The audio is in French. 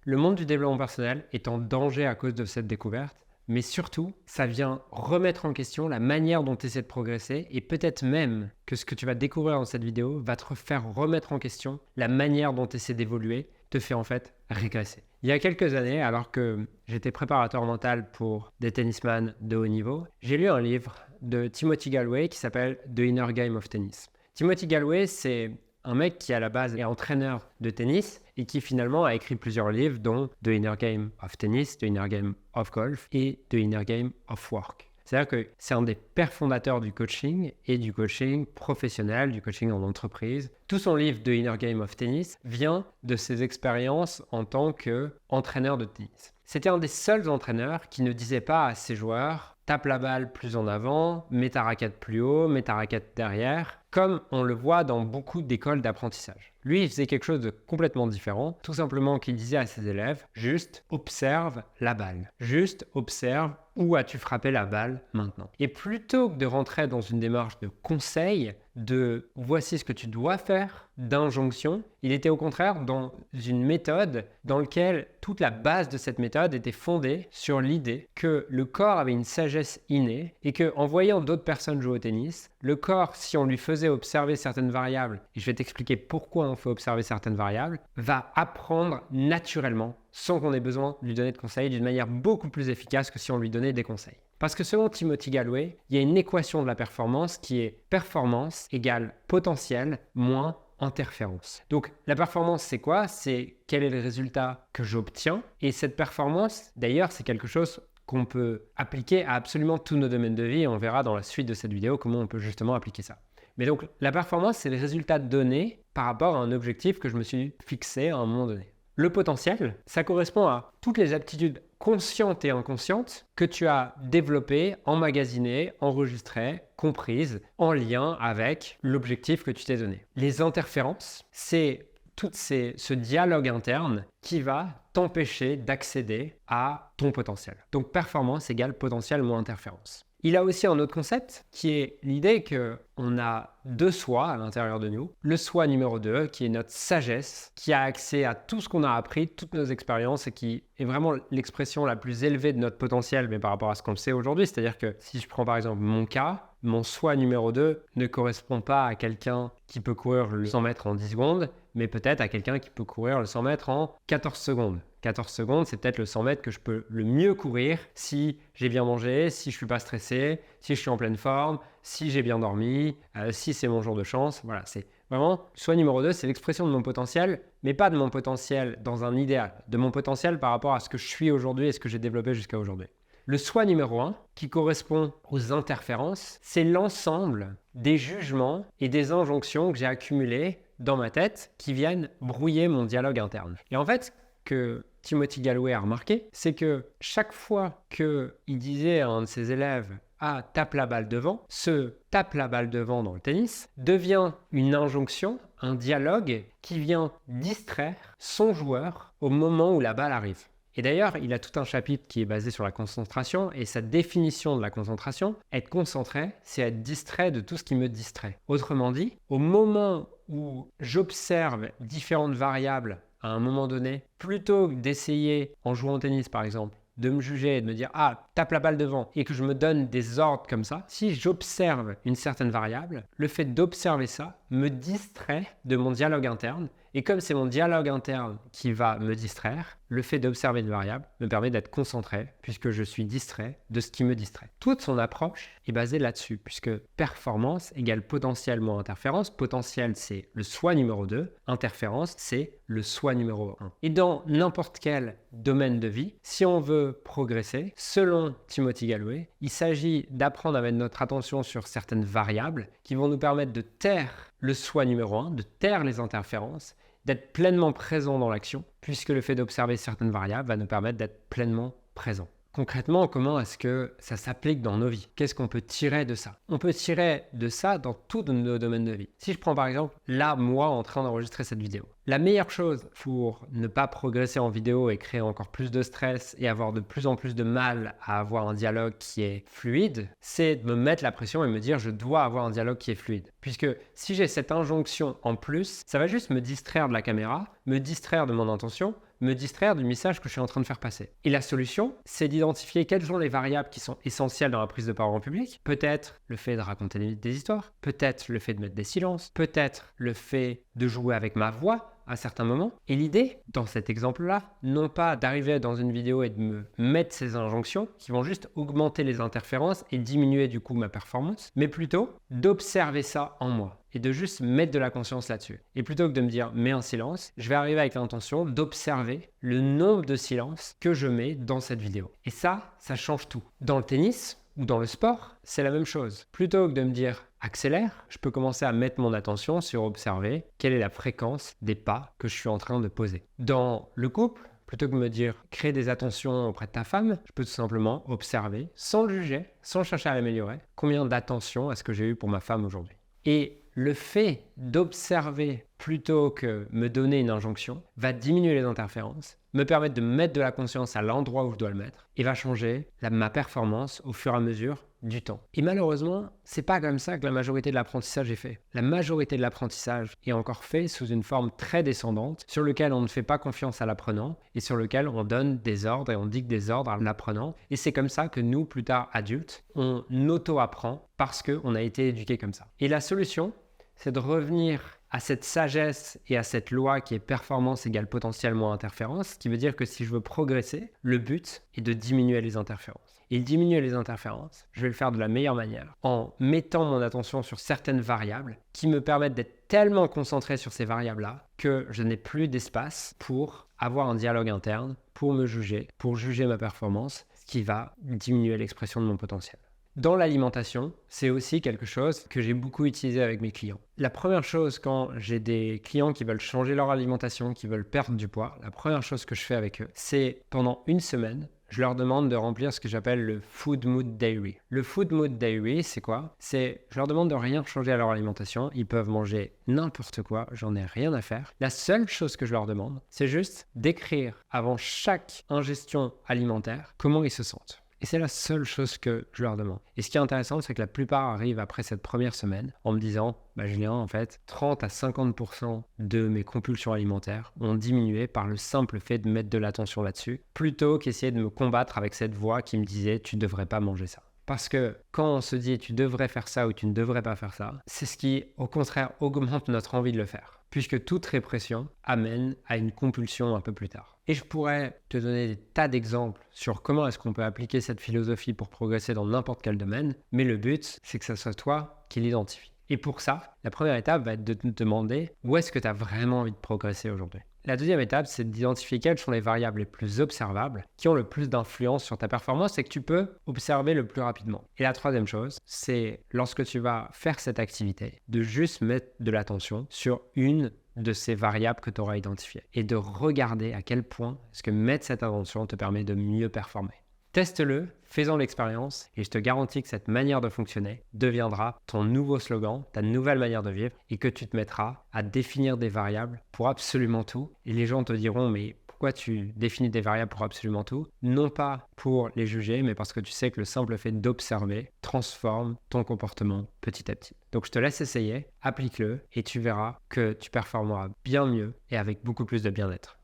Le monde du développement personnel est en danger à cause de cette découverte, mais surtout, ça vient remettre en question la manière dont tu essaies de progresser et peut-être même que ce que tu vas découvrir dans cette vidéo va te faire remettre en question la manière dont tu essaies d'évoluer, te fait en fait régresser. Il y a quelques années, alors que j'étais préparateur mental pour des tennisman de haut niveau, j'ai lu un livre de Timothy Gallwey qui s'appelle The Inner Game of Tennis. Timothy Gallwey, c'est un mec qui à la base est entraîneur de tennis et qui finalement a écrit plusieurs livres dont The Inner Game of Tennis, The Inner Game of Golf et The Inner Game of Work. C'est-à-dire que c'est un des pères fondateurs du coaching et du coaching professionnel, du coaching en entreprise. Tout son livre The Inner Game of Tennis vient de ses expériences en tant qu'entraîneur de tennis. C'était un des seuls entraîneurs qui ne disait pas à ses joueurs « tape la balle plus en avant, mets ta raquette plus haut, mets ta raquette derrière », comme on le voit dans beaucoup d'écoles d'apprentissage. Lui, il faisait quelque chose de complètement différent, tout simplement qu'il disait à ses élèves « juste observe la balle, juste observe où as-tu frappé la balle maintenant ». Et plutôt que de rentrer dans une démarche de conseil, de voici ce que tu dois faire, d'injonction, il était au contraire dans une méthode dans laquelle toute la base de cette méthode était fondée sur l'idée que le corps avait une sagesse innée et qu'en voyant d'autres personnes jouer au tennis, le corps, si on lui faisait observer certaines variables, et je vais t'expliquer pourquoi on fait observer certaines variables, va apprendre naturellement sans qu'on ait besoin de lui donner de conseils d'une manière beaucoup plus efficace que si on lui donnait des conseils. Parce que selon Timothy Gallwey, il y a une équation de la performance qui est performance égale potentiel moins interférence. Donc la performance, c'est quoi? C'est quel est le résultat que j'obtiens. Et cette performance, d'ailleurs, c'est quelque chose qu'on peut appliquer à absolument tous nos domaines de vie. Et on verra dans la suite de cette vidéo comment on peut justement appliquer ça. Mais donc la performance, c'est les résultats donnés par rapport à un objectif que je me suis fixé à un moment donné. Le potentiel, ça correspond à toutes les aptitudes conscientes et inconscientes que tu as développées, emmagasinées, enregistrées, comprises, en lien avec l'objectif que tu t'es donné. Les interférences, c'est ce dialogue interne qui va t'empêcher d'accéder à ton potentiel. Donc performance égale potentiel moins interférence. Il a aussi un autre concept qui est l'idée qu'on a deux soi à l'intérieur de nous. Le soi numéro 2 qui est notre sagesse, qui a accès à tout ce qu'on a appris, toutes nos expériences et qui est vraiment l'expression la plus élevée de notre potentiel, mais par rapport à ce qu'on sait aujourd'hui. C'est-à-dire que si je prends par exemple mon cas, mon soi numéro 2 ne correspond pas à quelqu'un qui peut courir le 100 mètres en 10 secondes, mais peut-être à quelqu'un qui peut courir le 100 mètres en 14 secondes. 14 secondes, c'est peut-être le 100 mètres que je peux le mieux courir si j'ai bien mangé, si je ne suis pas stressé, si je suis en pleine forme, si j'ai bien dormi, si c'est mon jour de chance. Voilà, c'est vraiment, soi numéro 2, c'est l'expression de mon potentiel, mais pas de mon potentiel dans un idéal, de mon potentiel par rapport à ce que je suis aujourd'hui et ce que j'ai développé jusqu'à aujourd'hui. Le soi numéro 1, qui correspond aux interférences, c'est l'ensemble des jugements et des injonctions que j'ai accumulés dans ma tête qui viennent brouiller mon dialogue interne. Et en fait, que Timothy Gallwey a remarqué, c'est que chaque fois qu'il disait à un de ses élèves « Ah, tape la balle devant », ce « tape la balle devant » dans le tennis devient une injonction, un dialogue qui vient distraire son joueur au moment où la balle arrive. Et d'ailleurs, il a tout un chapitre qui est basé sur la concentration et sa définition de la concentration, être concentré, c'est être distrait de tout ce qui me distrait. Autrement dit, au moment où j'observe différentes variables à un moment donné, plutôt que d'essayer, en jouant au tennis par exemple, de me juger et de me dire « Ah, tape la balle devant » et que je me donne des ordres comme ça, si j'observe une certaine variable, le fait d'observer ça me distrait de mon dialogue interne. Et comme c'est mon dialogue interne qui va me distraire, le fait d'observer une variable me permet d'être concentré puisque je suis distrait de ce qui me distrait. Toute son approche est basée là-dessus puisque performance égale potentiel moins interférence. Potentiel, c'est le soi numéro 2. Interférence, c'est le soi numéro 1. Et dans n'importe quel domaine de vie, si on veut progresser, selon Timothy Gallwey, il s'agit d'apprendre à mettre notre attention sur certaines variables qui vont nous permettre de taire le soi numéro 1, de taire les interférences, d'être pleinement présent dans l'action, puisque le fait d'observer certaines variables va nous permettre d'être pleinement présent. Concrètement, comment est-ce que ça s'applique dans nos vies? Qu'est-ce qu'on peut tirer de ça? On peut tirer de ça dans tous nos domaines de vie. Si je prends par exemple, là, moi, en train d'enregistrer cette vidéo. La meilleure chose pour ne pas progresser en vidéo et créer encore plus de stress et avoir de plus en plus de mal à avoir un dialogue qui est fluide, c'est de me mettre la pression et me dire je dois avoir un dialogue qui est fluide. Puisque si j'ai cette injonction en plus, ça va juste me distraire de la caméra, me distraire de mon intention, me distraire du message que je suis en train de faire passer. Et la solution, c'est d'identifier quelles sont les variables qui sont essentielles dans la prise de parole en public. Peut-être le fait de raconter des histoires, peut-être le fait de mettre des silences, peut-être le fait de jouer avec ma voix à certains moments. Et l'idée, dans cet exemple-là, non pas d'arriver dans une vidéo et de me mettre ces injonctions qui vont juste augmenter les interférences et diminuer du coup ma performance, mais plutôt d'observer ça en moi et de juste mettre de la conscience là-dessus. Et plutôt que de me dire « mets un silence », je vais arriver avec l'intention d'observer le nombre de silences que je mets dans cette vidéo. Et ça change tout. Dans le tennis ou dans le sport, c'est la même chose. Plutôt que de me dire « accélère », je peux commencer à mettre mon attention sur observer quelle est la fréquence des pas que je suis en train de poser. Dans le couple, plutôt que de me dire « crée des attentions auprès de ta femme », je peux tout simplement observer, sans le juger, sans chercher à l'améliorer, combien d'attention est-ce que j'ai eu pour ma femme aujourd'hui. Et le fait d'observer plutôt que me donner une injonction va diminuer les interférences, me permettre de mettre de la conscience à l'endroit où je dois le mettre et va changer ma performance au fur et à mesure du temps. Et malheureusement, c'est pas comme ça que la majorité de l'apprentissage est fait. La majorité de l'apprentissage est encore fait sous une forme très descendante sur lequel on ne fait pas confiance à l'apprenant et sur lequel on donne des ordres et on dicte des ordres à l'apprenant. Et c'est comme ça que nous, plus tard adultes, on auto-apprend parce qu'on a été éduqués comme ça. Et la solution, c'est de revenir à cette sagesse et à cette loi qui est performance égale potentiel moins interférence, ce qui veut dire que si je veux progresser, le but est de diminuer les interférences. Et diminuer les interférences, je vais le faire de la meilleure manière, en mettant mon attention sur certaines variables qui me permettent d'être tellement concentré sur ces variables-là que je n'ai plus d'espace pour avoir un dialogue interne, pour me juger, pour juger ma performance, ce qui va diminuer l'expression de mon potentiel. Dans l'alimentation, c'est aussi quelque chose que j'ai beaucoup utilisé avec mes clients. La première chose quand j'ai des clients qui veulent changer leur alimentation, qui veulent perdre du poids, la première chose que je fais avec eux, c'est pendant une semaine, je leur demande de remplir ce que j'appelle le Food Mood Diary. Le Food Mood Diary, c'est quoi? Je leur demande de rien changer à leur alimentation. Ils peuvent manger n'importe quoi, j'en ai rien à faire. La seule chose que je leur demande, c'est juste d'écrire avant chaque ingestion alimentaire comment ils se sentent. Et c'est la seule chose que je leur demande. Et ce qui est intéressant, c'est que la plupart arrivent après cette première semaine en me disant « Julien, en fait, 30 à 50% de mes compulsions alimentaires ont diminué par le simple fait de mettre de l'attention là-dessus, plutôt qu'essayer de me combattre avec cette voix qui me disait « Tu ne devrais pas manger ça ». Parce que quand on se dit « Tu devrais faire ça » ou « Tu ne devrais pas faire ça », c'est ce qui, au contraire, augmente notre envie de le faire. Puisque toute répression amène à une compulsion un peu plus tard. Et je pourrais te donner des tas d'exemples sur comment est-ce qu'on peut appliquer cette philosophie pour progresser dans n'importe quel domaine, mais le but, c'est que ce soit toi qui l'identifie. Et pour ça, la première étape va être de te demander où est-ce que tu as vraiment envie de progresser aujourd'hui. La deuxième étape, c'est d'identifier quelles sont les variables les plus observables, qui ont le plus d'influence sur ta performance et que tu peux observer le plus rapidement. Et la troisième chose, c'est lorsque tu vas faire cette activité, de juste mettre de l'attention sur une de ces variables que tu auras identifiées et de regarder à quel point est-ce que mettre cette attention te permet de mieux performer. Teste-le, fais-en l'expérience et je te garantis que cette manière de fonctionner deviendra ton nouveau slogan, ta nouvelle manière de vivre et que tu te mettras à définir des variables pour absolument tout. Et les gens te diront « mais pourquoi tu définis des variables pour absolument tout ?» Non pas pour les juger, mais parce que tu sais que le simple fait d'observer transforme ton comportement petit à petit. Donc je te laisse essayer, applique-le et tu verras que tu performeras bien mieux et avec beaucoup plus de bien-être.